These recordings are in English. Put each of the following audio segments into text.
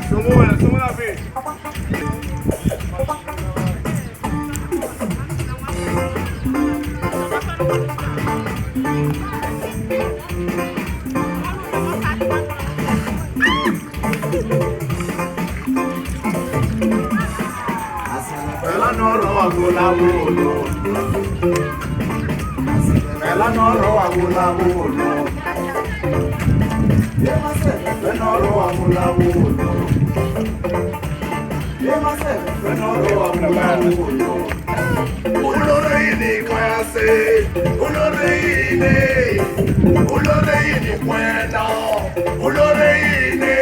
Sumula pe. Ela noro agula bolo. Ela noro agula bolo. Ela noro agula bolo. Ela noro agula bolo. Uloreini kwase, uloreini kwenda, uloreini.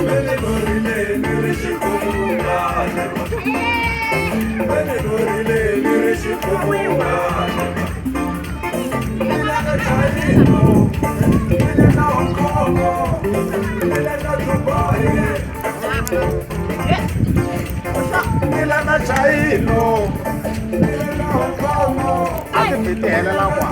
Mene gorile nirishikumunga. Mene gorile nirishikumunga. Nilaka chaino, nilaka Hongkongo, nilaka Dubai. Nilaka chaino. Ate pitela la kwa.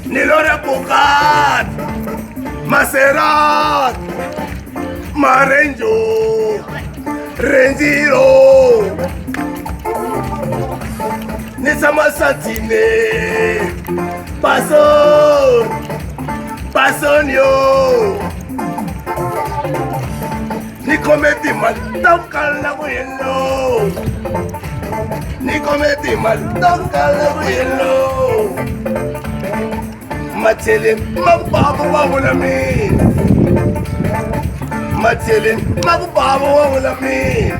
Nilore Bugat, Maserat, Marenjo, Renjiro, Nisama Satine, Pasonio, ni cometi mal toca la vuelo, ni cometi mal toca la vuelo, Machelin, mababu wa ulami, Machelin, mababu wa ulami,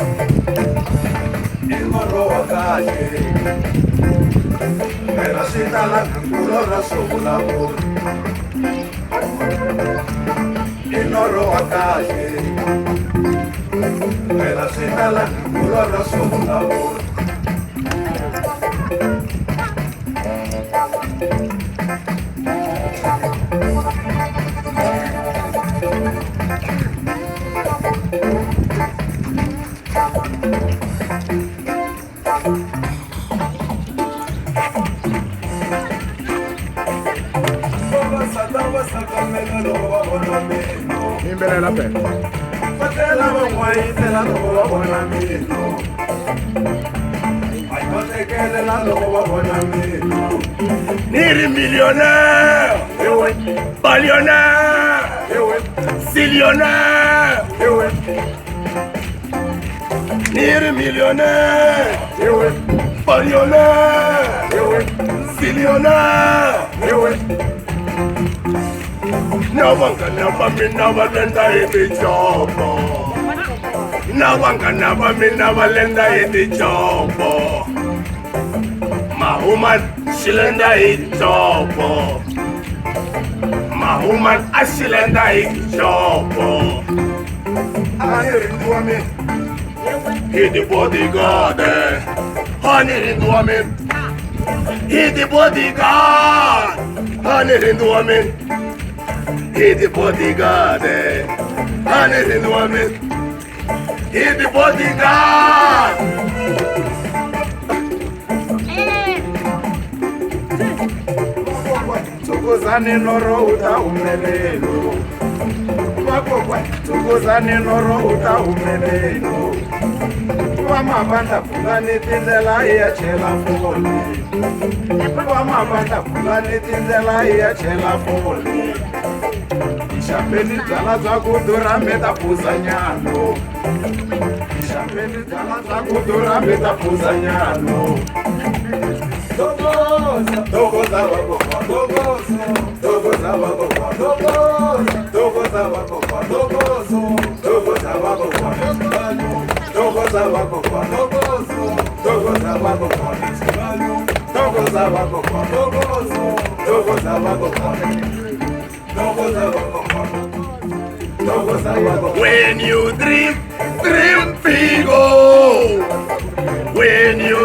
Ilmaro wakaje, Mera sitala kulo rasola por. Inoro akaje, mera sitala kulo rasola por. Imbele la pe. Fatela mangwai tela no bona mino. Ai pate que de la no bona mino. Niri millionnaire, billionnaire, zillionnaire. Niri millionnaire, billionnaire, zillionnaire. Nawanga naba mina balenda iti chopo. Nawanga naba mina balenda iti chopo. Mahuman shilenda iti chopo. Mahuman ashilenda iti chopo. Anirindwame, hidi bodyguard. Anirindwame, hidi bodyguard. Anirindwame. Hit the bodyguard, honey the woman. Hit the bodyguard. Tukozane noro uta umelelo. Tukozane noro uta umelelo. Wamabanda fulani tindela ya chela foli. Wamabanda fulani tindela ya chela foli. Champeni zala za kudura meta puzanyano. Champeni zala za kudura meta puzanyano. Dogoza wako, dogoza wako, dogoza wako, dogoza wako, dogoza wako, dogoza wako, dogoza wako. When you dream, dream Figo. When you